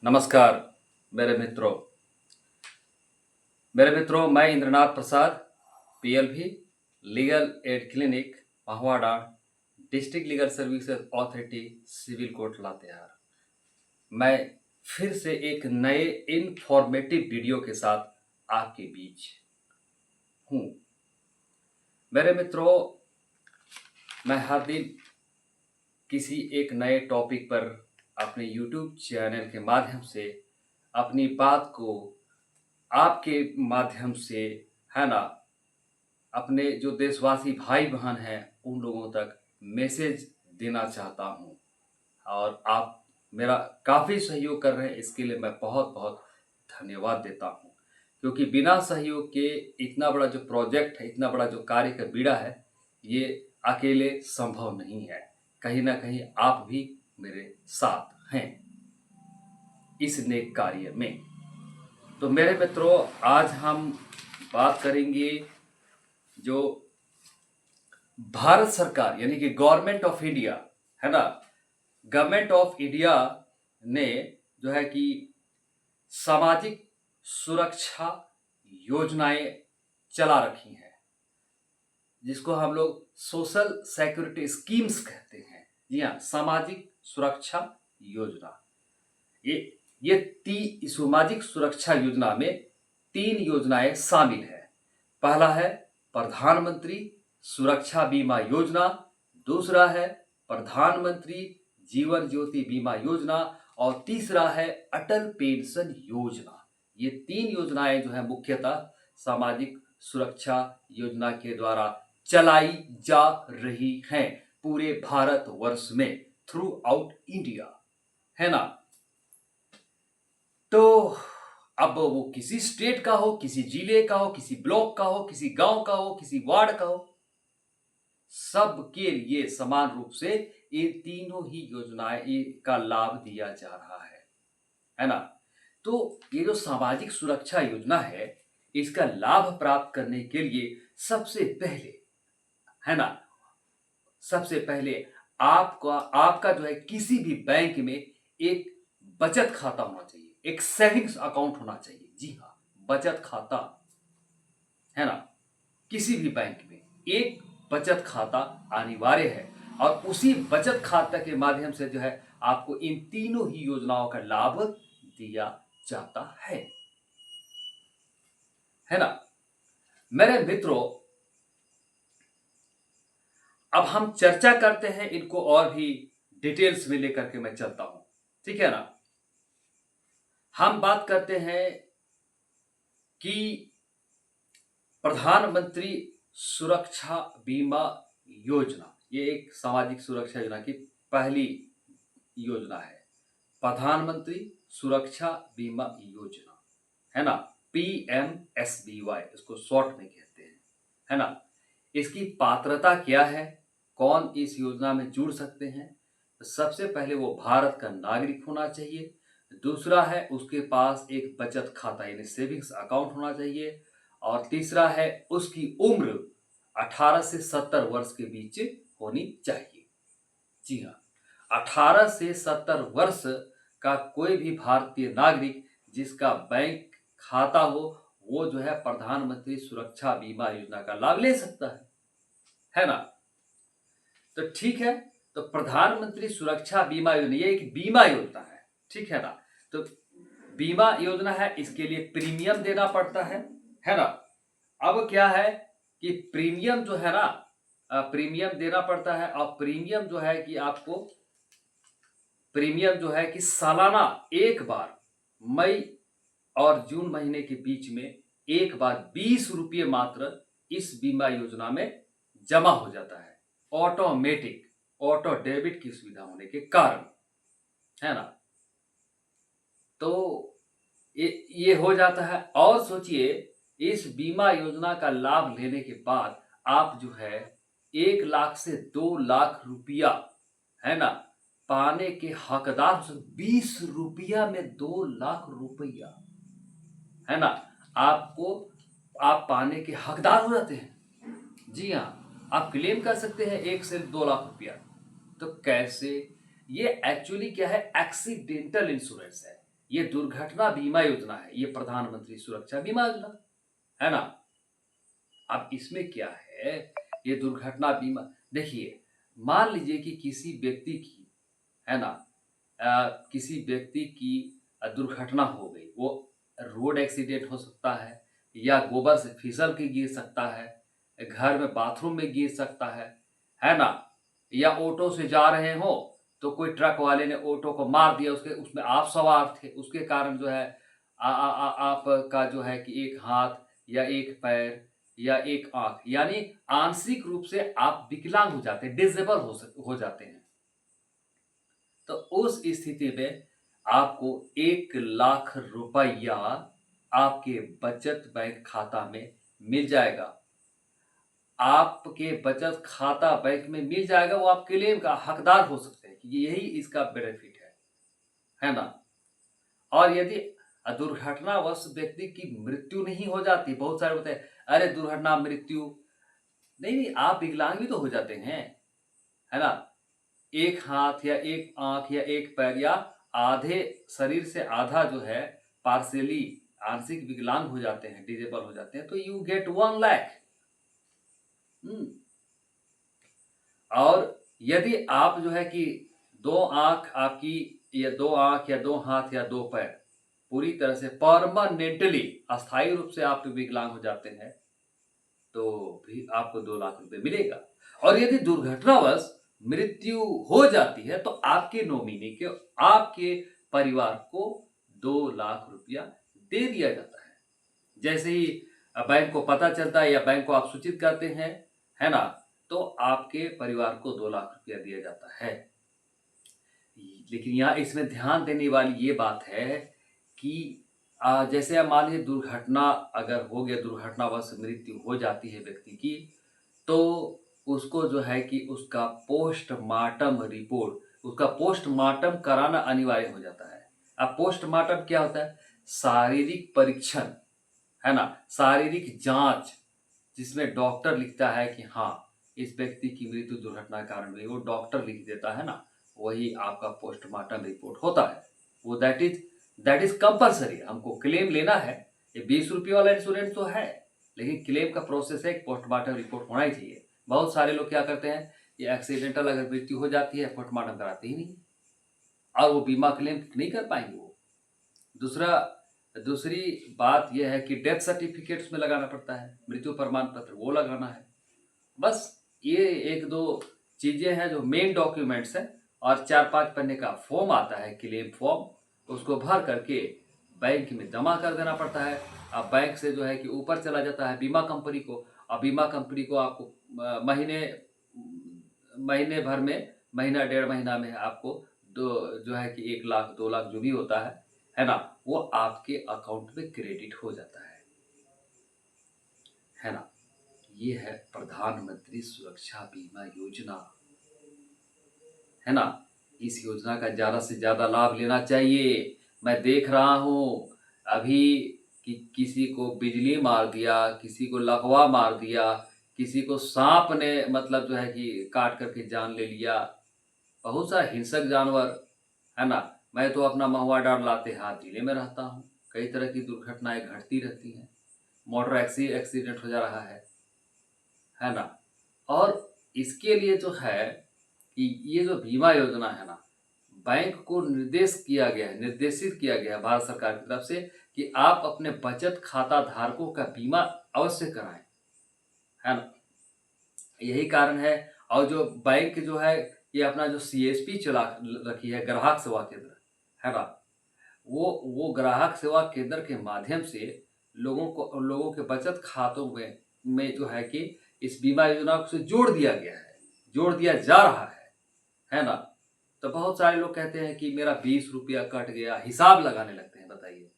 नमस्कार मेरे मित्रों। मैं Indranath Prasad, PLV legal aid clinic, Mahuadanr, district legal services authority, civil court Latehar. मैं फिर से एक नए इन्फॉर्मेटिव वीडियो के साथ आपके बीच हूँ। मेरे मित्रों, मैं हर दिन किसी एक नए टॉपिक पर अपने YouTube चैनल के माध्यम से अपनी बात को आपके माध्यम से, है ना, अपने जो देशवासी भाई बहन हैं उन लोगों तक मैसेज देना चाहता हूं। और आप मेरा काफ़ी सहयोग कर रहे हैं, इसके लिए मैं बहुत बहुत धन्यवाद देता हूं। क्योंकि बिना सहयोग के इतना बड़ा जो प्रोजेक्ट है, इतना बड़ा जो कार्य का बीड़ा है, ये अकेले संभव नहीं है। कहीं ना कहीं आप भी मेरे साथ हैं इस नेक कार्य में। तो मेरे मित्रों, आज हम बात करेंगे जो भारत सरकार यानी कि गवर्नमेंट ऑफ इंडिया, है ना, गवर्नमेंट ऑफ इंडिया ने जो है कि सामाजिक सुरक्षा योजनाएं चला रखी हैं, जिसको हम लोग सोशल सिक्योरिटी स्कीम्स कहते हैं। जी हाँ, सामाजिक सुरक्षा योजना। ये सामाजिक सुरक्षा योजना में 3 योजनाएं शामिल है। पहला है प्रधानमंत्री सुरक्षा बीमा योजना, दूसरा है प्रधानमंत्री जीवन ज्योति बीमा योजना और तीसरा है अटल पेंशन योजना। ये 3 योजनाएं जो है मुख्यतः सामाजिक सुरक्षा योजना के द्वारा चलाई जा रही हैं पूरे भारतवर्ष में, थ्रू आउट इंडिया, है ना। तो अब वो किसी स्टेट का हो, किसी जिले का हो, किसी ब्लॉक का हो, किसी गांव का हो, किसी वार्ड का हो, सबके लिए समान रूप से ये तीनों ही योजनाएं का लाभ दिया जा रहा है ना। तो ये जो सामाजिक सुरक्षा योजना है, इसका लाभ प्राप्त करने के लिए सबसे पहले, है ना, सबसे पहले आपका जो है किसी भी बैंक में एक बचत खाता होना चाहिए, एक सेविंग्स अकाउंट होना चाहिए। जी हाँ, बचत खाता, है ना। किसी भी बैंक में एक बचत खाता अनिवार्य है और उसी बचत खाता के माध्यम से जो है आपको इन तीनों ही योजनाओं का लाभ दिया जाता है ना। मेरे मित्रों, अब हम चर्चा करते हैं इनको और भी डिटेल्स में लेकर के मैं चलता हूं, ठीक है ना। हम बात करते हैं कि प्रधानमंत्री सुरक्षा बीमा योजना, ये एक सामाजिक सुरक्षा योजना की पहली योजना है। प्रधानमंत्री सुरक्षा बीमा योजना, है ना, PMSBY इसको शॉर्ट में कहते हैं, है ना। इसकी पात्रता क्या है, कौन इस योजना में जुड़ सकते हैं? तो सबसे पहले वो भारत का नागरिक होना चाहिए। दूसरा है उसके पास एक बचत खाता यानी सेविंग्स अकाउंट होना चाहिए। और तीसरा है उसकी उम्र 18 से 70 वर्ष के बीच होनी चाहिए। जी हाँ, 18 से 70 वर्ष का कोई भी भारतीय नागरिक जिसका बैंक खाता हो, वो जो है प्रधानमंत्री सुरक्षा बीमा योजना का लाभ ले सकता है ना। तो ठीक है, तो प्रधानमंत्री सुरक्षा बीमा योजना ये एक बीमा योजना है, ठीक है ना। तो बीमा योजना है, इसके लिए प्रीमियम देना पड़ता है ना। अब क्या है कि प्रीमियम जो है ना, प्रीमियम देना पड़ता है। और प्रीमियम जो है कि आपको प्रीमियम जो है कि सालाना एक बार मई और जून महीने के बीच में एक बार 20 रुपये मात्र इस बीमा योजना में जमा हो जाता है, ऑटोमेटिक ऑटो डेबिट की सुविधा होने के कारण, है ना। तो ये हो जाता है। और सोचिए, इस बीमा योजना का लाभ लेने के बाद आप जो है 1 लाख से 2 लाख रुपया, है ना, पाने के हकदार। 20 रुपया में 2 लाख रुपया, है ना, आप पाने के हकदार हो जाते हैं। जी हाँ, आप क्लेम कर सकते हैं 1 से 2 लाख रुपया। तो कैसे? ये एक्चुअली क्या है, एक्सीडेंटल इंश्योरेंस है। ये दुर्घटना बीमा योजना है, ये प्रधानमंत्री सुरक्षा बीमा योजना है ना। अब इसमें क्या है, ये दुर्घटना बीमा, देखिए मान लीजिए कि किसी व्यक्ति की, है ना, किसी व्यक्ति की दुर्घटना हो गई, वो रोड एक्सीडेंट हो सकता है, या गोबर से फिसल के गिर सकता है, घर में बाथरूम में गिर सकता है ना, या ऑटो से जा रहे हो तो कोई ट्रक वाले ने ऑटो को मार दिया, उसके उसमें आप सवार थे, उसके कारण जो है आपका जो है कि एक हाथ या एक पैर या एक आंख, यानी आंशिक रूप से आप विकलांग हो जाते हैं, डिसेबल हो जाते हैं। तो उस स्थिति में आपको 1 लाख रुपया आपके बचत बैंक खाता में मिल जाएगा। आपके बचत खाता बैंक में मिल जाएगा, वो आप क्लेम का हकदार हो सकते हैं, कि यही इसका बेनिफिट है ना। और यदि दुर्घटनावश व्यक्ति की मृत्यु नहीं हो जाती, बहुत सारे होते हैं अरे दुर्घटना मृत्यु, नहीं, आप विकलांग भी तो हो जाते हैं, है ना। एक हाथ या एक आंख या एक पैर या आधे शरीर से आधा जो है पार्शियली आंशिक विकलांग हो जाते हैं, डिजेबल हो जाते हैं, तो यू गेट 1 लाख। और यदि आप जो है कि 2 आंख आपकी, या 2 आंख या 2 हाथ या 2 पैर पूरी तरह से परमानेंटली अस्थायी रूप से आप विकलांग हो जाते हैं, तो भी आपको 2 लाख रुपए मिलेगा। और यदि दुर्घटनावश मृत्यु हो जाती है तो आपके नॉमिनी के, आपके परिवार को 2 लाख रुपया दे दिया जाता है। जैसे ही बैंक को पता चलता है या बैंक को आप सूचित करते हैं, है ना, तो आपके परिवार को 2 लाख रुपया दिया जाता है। लेकिन यहाँ इसमें ध्यान देने वाली ये बात है कि जैसे आप मान लीजिए दुर्घटना अगर हो गया, दुर्घटनावश मृत्यु हो जाती है व्यक्ति की, तो उसको जो है कि उसका पोस्टमार्टम रिपोर्ट, उसका पोस्टमार्टम कराना अनिवार्य हो जाता है। अब पोस्टमार्टम क्या होता है, शारीरिक परीक्षण, है ना, शारीरिक जांच, जिसमें डॉक्टर लिखता है कि हाँ इस व्यक्ति की मृत्यु दुर्घटना के कारण हुई, वो डॉक्टर लिख देता है ना, वही आपका पोस्टमार्टम रिपोर्ट होता है। वो दैट इज कंपलसरी, हमको क्लेम लेना है। ये 20 रुपये वाला इंश्योरेंस तो है, लेकिन क्लेम का प्रोसेस है, पोस्टमार्टम रिपोर्ट होना ही चाहिए। बहुत सारे लोग क्या करते हैं, ये एक्सीडेंटल अगर मृत्यु हो जाती है पोस्टमार्टम कराते ही नहीं, और वो बीमा क्लेम नहीं कर पाएंगे वो। दूसरी बात यह है कि डेथ सर्टिफिकेट उसमें लगाना पड़ता है, मृत्यु प्रमाण पत्र वो लगाना है। बस ये 1-2 चीजें हैं जो मेन डॉक्यूमेंट्स हैं, और 4-5 पन्ने का फॉर्म आता है, क्लेम फॉर्म, उसको भर करके बैंक में जमा कर देना पड़ता है। अब बैंक से जो है कि ऊपर चला जाता है बीमा कंपनी को, और बीमा कंपनी को आपको महीने भर में, महीना 1.5 महीना में आपको जो है कि 1 लाख 2 लाख जो भी होता है ना, वो आपके अकाउंट में क्रेडिट हो जाता है ना। ये है प्रधानमंत्री सुरक्षा बीमा योजना, है ना। इस योजना का ज्यादा से ज्यादा लाभ लेना चाहिए। मैं देख रहा हूं अभी कि किसी को बिजली मार दिया, किसी को लकवा मार दिया, किसी को सांप ने मतलब जो है कि काट करके जान ले लिया, बहुत सारे हिंसक जानवर, है ना। मैं तो अपना महुआ डांड लाते हाथ जिले में रहता हूँ, कई तरह की दुर्घटनाएं घटती रहती हैं, मोटर एक्सीडेंट हो जा रहा है ना। और इसके लिए जो है कि ये जो बीमा योजना है ना, बैंक को निर्देशित किया गया है भारत सरकार की तरफ से कि आप अपने बचत खाता धारकों का बीमा अवश्य कराएं, है ना। यही कारण है। और जो बैंक जो है ये अपना जो CSP चला रखी है, ग्राहक सेवा केंद्र, है ना, वो ग्राहक सेवा केंद्र के माध्यम से लोगों के बचत खातों में जो है कि इस बीमा योजना से जोड़ दिया जा रहा है ना। तो बहुत सारे लोग कहते हैं कि मेरा 20 रुपया कट गया, हिसाब लगाने लगते हैं। बताइए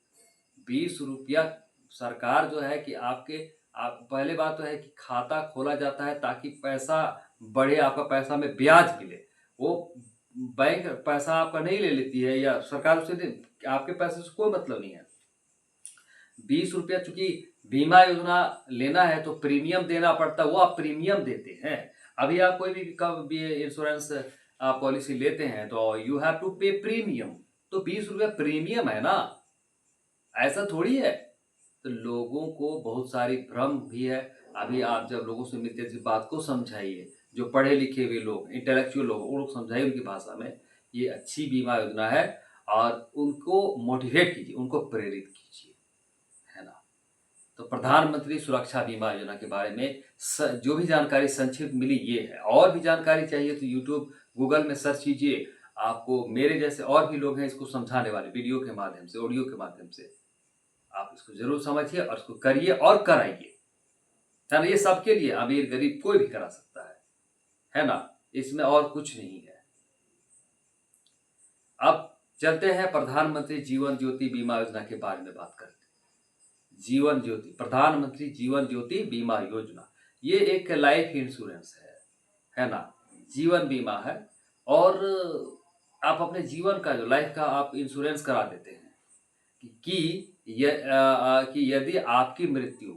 20 रुपया, सरकार जो है कि आप पहले बात तो है कि खाता खोला जाता है ताकि पैसा बढ़े, आपका पैसा में ब्याज मिले। वो बैंक पैसा आपका नहीं ले लेती है, या सरकार उससे आपके पैसे से कोई मतलब नहीं है। 20 रुपया, चूंकि बीमा योजना लेना है तो प्रीमियम देना पड़ता है, वो आप प्रीमियम देते हैं। अभी आप कोई भी इंश्योरेंस पॉलिसी लेते हैं तो यू हैव टू पे प्रीमियम, तो 20 रुपया प्रीमियम है ना, ऐसा थोड़ी है। तो लोगों को बहुत सारी भ्रम भी है। अभी आप जब लोगों से मिलते हैं इस बात को समझाइए, जो पढ़े लिखे हुए लोग, इंटेलेक्चुअल लोग, वो लोग समझाइए उनकी भाषा में, ये अच्छी बीमा योजना है और उनको मोटिवेट कीजिए, उनको प्रेरित कीजिए, है ना। तो प्रधानमंत्री सुरक्षा बीमा योजना के बारे में जो भी जानकारी संक्षिप्त मिली ये है। और भी जानकारी चाहिए तो यूट्यूब, गूगल में सर्च कीजिए, आपको मेरे जैसे और भी लोग हैं इसको समझाने वाले, वीडियो के माध्यम से, ऑडियो के माध्यम से। आप इसको जरूर समझिए और इसको करिए और कराइए, है ना। ये सबके लिए, अमीर गरीब कोई भी करा सकता है ना। इसमें और कुछ नहीं है। अब चलते हैं प्रधानमंत्री जीवन ज्योति बीमा योजना के बारे में बात करते हैं। जीवन ज्योति, प्रधानमंत्री जीवन ज्योति बीमा योजना, ये एक लाइफ इंश्योरेंस है ना, जीवन बीमा है। और आप अपने जीवन का, जो लाइफ का आप इंश्योरेंस करा देते हैं कि यदि आपकी मृत्यु,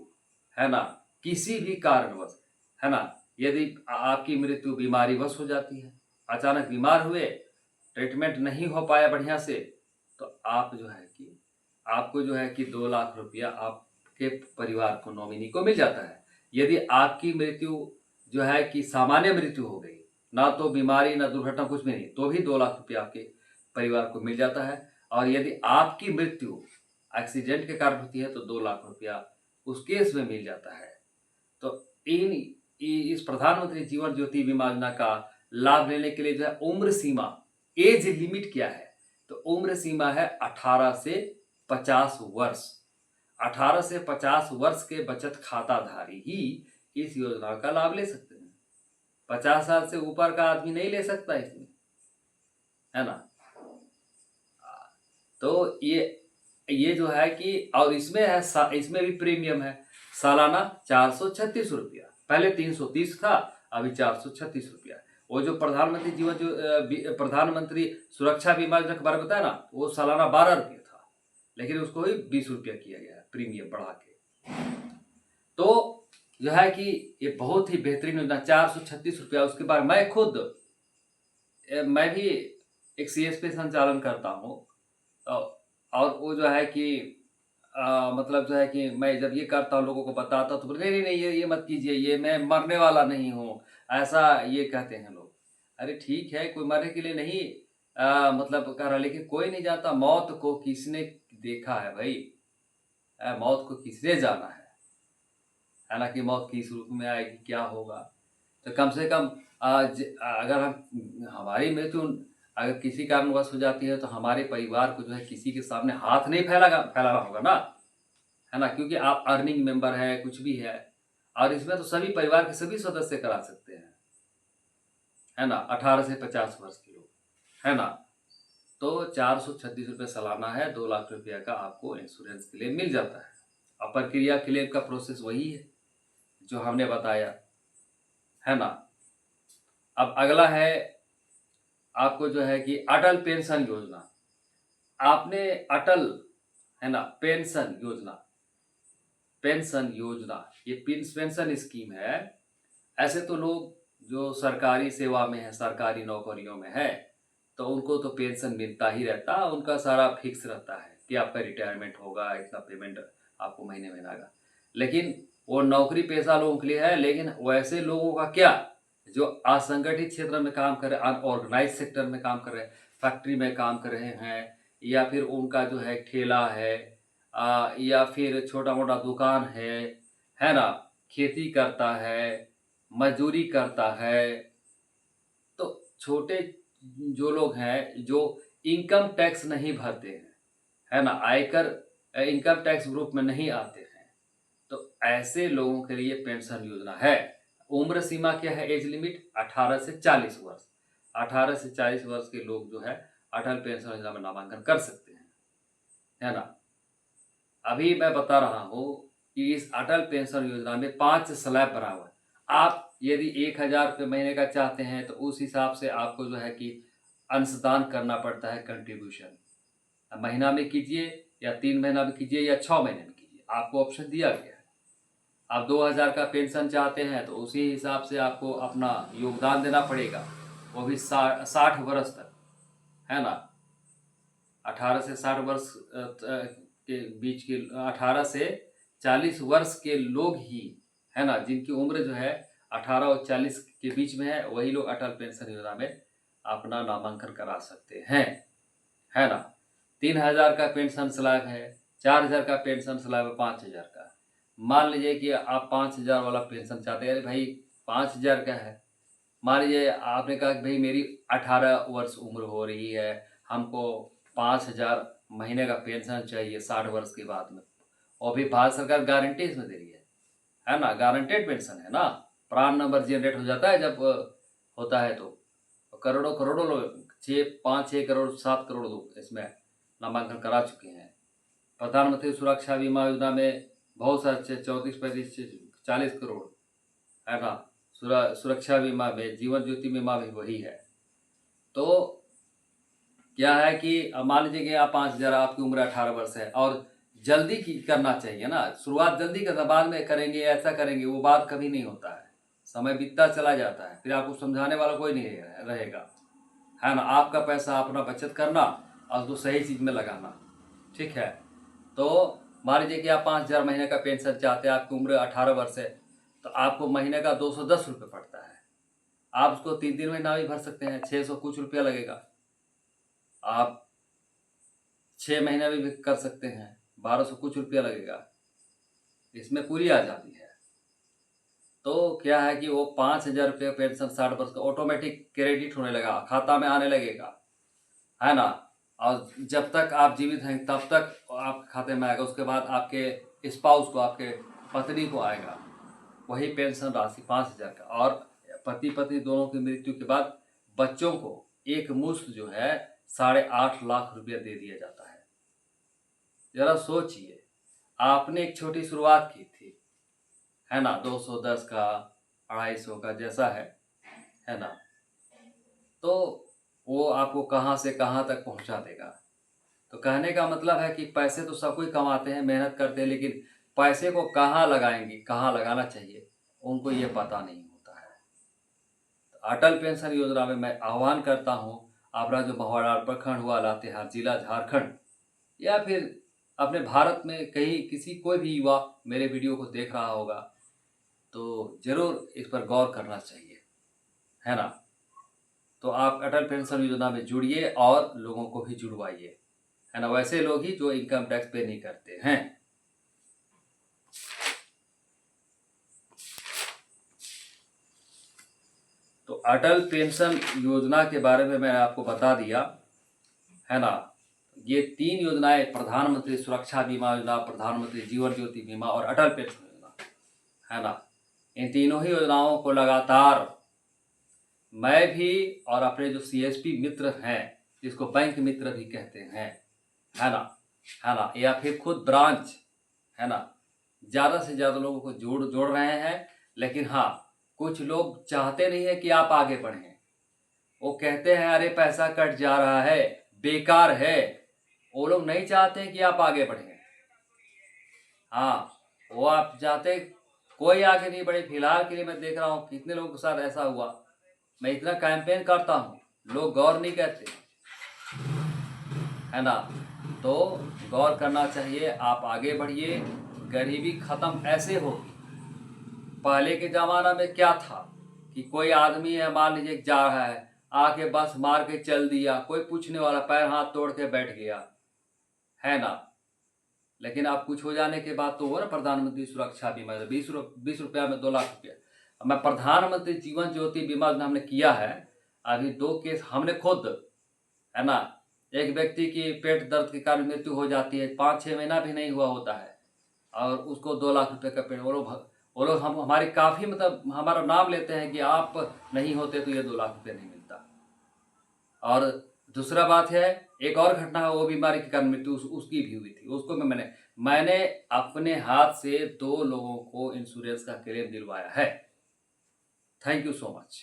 है ना, किसी भी कारणवश, है ना, यदि आपकी मृत्यु बीमारीवश हो जाती है, अचानक बीमार हुए, ट्रीटमेंट नहीं हो पाया बढ़िया से, तो आप जो है कि आपको जो है कि 2 लाख रुपया आपके परिवार को, नॉमिनी को मिल जाता है। यदि आपकी मृत्यु जो है कि सामान्य मृत्यु हो गई, ना तो बीमारी ना दुर्घटना कुछ भी नहीं, तो भी 2 लाख रुपया आपके परिवार को मिल जाता है। और यदि आपकी मृत्यु एक्सीडेंट के कारण होती है तो 2 लाख रुपया उस केस में मिल जाता है। तो इस प्रधानमंत्री जीवन ज्योति बीमा योजना का लाभ लेने के लिए जो है उम्र सीमा, एज लिमिट क्या है, तो उम्र सीमा है 18 से 50 वर्ष। 18 से 50 वर्ष के बचत खाता धारी ही इस योजना का लाभ ले सकते हैं। 50 साल से ऊपर का आदमी नहीं ले सकता इसमें, है ना। तो ये जो है कि, और इसमें है, इसमें भी प्रीमियम है, सालाना 436 रुपया। पहले 330 था, अभी 436 रुपया। वो जो प्रधानमंत्री जीवन, जो प्रधानमंत्री सुरक्षा बीमा योजना के बारे में बताया ना, वो सालाना 12 रुपये था, लेकिन उसको ही 20 रुपया किया गया है, प्रीमियम बढ़ा के। तो जो है कि ये बहुत ही बेहतरीन योजना, 436 रुपया। उसके बाद मैं भी एक CSP संचालन करता हूँ, और वो जो है कि मतलब जो है कि मैं जब ये करता हूँ, लोगों को बताता हूँ, तो बोले नहीं नहीं, ये मत कीजिए, ये मैं मरने वाला नहीं हूँ, ऐसा ये कहते हैं लोग। अरे ठीक है, कोई मरने के लिए नहीं मतलब कर रहा, लेकिन कोई नहीं जानता मौत को किसने देखा है भाई। मौत को किसने जाना है ना, कि मौत किस रूप में आएगी, क्या होगा। तो कम से कम अगर हमारी मृत्यु अगर किसी कारणवश हो जाती है, तो हमारे परिवार को जो है किसी के सामने हाथ नहीं फैलाना होगा ना, है ना, क्योंकि आप अर्निंग मेंबर है, कुछ भी है। और इसमें तो सभी परिवार के सभी सदस्य करा सकते हैं, है ना, 18 से 50 वर्ष के लोग, है ना। तो 436 रुपये सालाना है, 2 लाख रुपया का आपको इंश्योरेंस के लिए मिल जाता है। और प्रक्रिया क्लेम का प्रोसेस वही है जो हमने बताया, है ना। अब अगला है आपको जो है कि अटल पेंशन योजना। आपने अटल, है ना, पेंशन योजना, ये पेंशन स्कीम है। ऐसे तो लोग जो सरकारी सेवा में है, सरकारी नौकरियों में है, तो उनको तो पेंशन मिलता ही रहता, उनका सारा फिक्स रहता है कि आपका रिटायरमेंट होगा, इतना पेमेंट आपको महीने में आएगा। लेकिन वो नौकरी पेशा लोगों के लिए है। लेकिन वैसे लोगों का क्या, जो असंगठित क्षेत्र में काम कर रहे, अनऑर्गेनाइज सेक्टर में काम कर रहे हैं, फैक्ट्री में काम कर रहे हैं, या फिर उनका जो है ठेला है, या फिर छोटा मोटा दुकान है ना, खेती करता है, मजदूरी करता है। तो छोटे जो लोग हैं, जो इनकम टैक्स नहीं भरते हैं, है ना, आयकर इनकम टैक्स ग्रुप में नहीं आते हैं, तो ऐसे लोगों के लिए पेंशन योजना है। उम्र सीमा क्या है, एज लिमिट 18 से 40 वर्ष। 18 से 40 वर्ष के लोग जो है अटल पेंशन योजना में नामांकन कर सकते हैं, है ना। अभी मैं बता रहा हूँ कि इस अटल पेंशन योजना में 5 स्लैब बना हुआ है। आप यदि 1000 रुपये महीने का चाहते हैं, तो उस हिसाब से आपको जो है कि अंशदान करना पड़ता है, कंट्रीब्यूशन। महीना में कीजिए, या 3 महीना में कीजिए, या 6 महीने में कीजिए, आपको ऑप्शन दिया गया है। आप 2000 का पेंशन चाहते हैं, तो उसी हिसाब से आपको अपना योगदान देना पड़ेगा, वो भी 60 वर्ष तक, है ना। 18 से 60 वर्ष के बीच के 18 से 40 वर्ष के लोग ही, है ना, जिनकी उम्र जो है 18 और 40 के बीच में है, वही लोग अटल पेंशन योजना में अपना नामांकन करा सकते हैं, है ना। 3000 का पेंशन स्लैब है, 4000 का पेंशन स्लैब है, 5000 का। मान लीजिए कि आप 5000 वाला पेंशन चाहते हैं, अरे भाई 5000 का है। मान लीजिए आपने कहा कि भाई मेरी 18 वर्ष उम्र हो रही है, हमको 5000 महीने का पेंशन चाहिए 60 वर्ष के बाद में, और भी भारत सरकार गारंटी इसमें दे रही है ना, गारंटेड पेंशन है ना। प्राण नंबर जनरेट हो जाता है जब होता है तो करोड़ों करोड़ों लोग, 5-6 करोड़ 7 करोड़ लोग इसमें नामांकन करा चुके हैं। प्रधानमंत्री सुरक्षा बीमा योजना में बहुत सारे 34-35-40 करोड़, है ना। सुरक्षा बीमा में जीवन ज्योति बीमा भी वही है। तो क्या है कि मान लीजिए कि आप 5000, आपकी उम्र 18 वर्ष है और जल्दी की करना चाहिए ना, शुरुआत जल्दी करना, बाद में करेंगे ऐसा करेंगे, वो बात कभी नहीं होता है। समय बीतता चला जाता है, फिर आपको समझाने वाला कोई नहीं रहेगा, है ना। आपका पैसा अपना बचत करना और उसको सही चीज़ में लगाना, ठीक है। तो मान लीजिए कि आप 5000 महीने का पेंशन चाहते हैं, आपकी उम्र 18 वर्ष है, तो आपको महीने का 210 रुपये पड़ता है। आप उसको 3 महीना भी भर सकते हैं, 600 कुछ रुपया लगेगा। आप 6 महीना भी कर सकते हैं, 1200 कुछ रुपया लगेगा। इसमें पूरी आज़ादी है। तो क्या है कि वो 5000 रुपये पेंशन 60 वर्ष का ऑटोमेटिक क्रेडिट होने लगा, खाता में आने लगेगा, है ना। और जब तक आप जीवित हैं तब तक आपके खाते में आएगा। उसके बाद आपके स्पाउस को, आपके पत्नी को आएगा वही पेंशन राशि 5000 का। और पति पत्नी दोनों की मृत्यु के बाद बच्चों को एक मुश्त जो है 8.5 लाख रुपया दे दिया जाता है। जरा सोचिए, आपने एक छोटी शुरुआत की थी, है ना, 210 का, 250 का, जैसा है ना। तो वो आपको कहाँ से कहाँ तक पहुँचा देगा। तो कहने का मतलब है कि पैसे तो सब कोई कमाते हैं, मेहनत करते हैं, लेकिन पैसे को कहाँ लगाएंगे, कहाँ लगाना चाहिए, उनको ये पता नहीं होता है। तो अटल पेंशन योजना में मैं आह्वान करता हूँ, आपका जो महुआ प्रखंड हुआ, लातेहार जिला, झारखंड, या फिर अपने भारत में कहीं किसी कोई भी युवा मेरे वीडियो को देख रहा होगा, तो ज़रूर इस पर गौर करना चाहिए, है ना। तो आप अटल पेंशन योजना में जुड़िए और लोगों को भी जुड़वाइए, है ना, वैसे लोग ही जो इनकम टैक्स पे नहीं करते हैं। तो अटल पेंशन योजना के बारे में मैंने आपको बता दिया, है ना। ये 3 योजनाएं, प्रधानमंत्री सुरक्षा बीमा योजना, प्रधानमंत्री जीवन ज्योति बीमा और अटल पेंशन योजना, है ना। इन तीनों ही योजनाओं को लगातार मैं भी और अपने जो CSP मित्र हैं, जिसको बैंक मित्र भी कहते हैं, है ना, या फिर खुद ब्रांच, है ना, ज़्यादा से ज़्यादा लोगों को जोड़ रहे हैं। लेकिन हाँ, कुछ लोग चाहते नहीं है कि आप आगे बढ़ें। वो कहते हैं अरे पैसा कट जा रहा है, बेकार है। वो लोग नहीं चाहते हैं कि आप आगे बढ़ें। हाँ, वो आप चाहते कोई आगे नहीं बढ़े। फिलहाल के लिए मैं देख रहा हूँ कितने लोगों के साथ ऐसा हुआ। मैं इतना कैंपेन करता हूँ, लोग गौर नहीं करते, है ना। तो गौर करना चाहिए, आप आगे बढ़िए। गरीबी खत्म ऐसे होगी। पहले के ज़माना में क्या था कि कोई आदमी है, मान लीजिए जा रहा है, आके बस मार के चल दिया, कोई पूछने वाला, पैर हाथ तोड़ के बैठ गया, है ना। लेकिन अब कुछ हो जाने के बाद तो वो ना प्रधानमंत्री सुरक्षा बीमा, 20 रुपया में 2 लाख रुपया। अब मैं प्रधानमंत्री जीवन ज्योति बीमा हमने किया है, अभी 2 केस हमने खुद, है ना। एक व्यक्ति की पेट दर्द के कारण मृत्यु हो जाती है, 5-6 महीना भी नहीं हुआ होता है, और उसको 2 लाख रुपए का पेड़, वो लोग हम हमारी काफ़ी, मतलब हमारा नाम लेते हैं कि आप नहीं होते तो ये 2 लाख रुपये नहीं मिलता। और दूसरा बात है, एक और घटना है, वो बीमारी के कारण मृत्यु उसकी भी हुई थी। उसको मैंने अपने हाथ से 2 लोगों को इंश्योरेंस का क्लेम दिलवाया है। Thank you so much.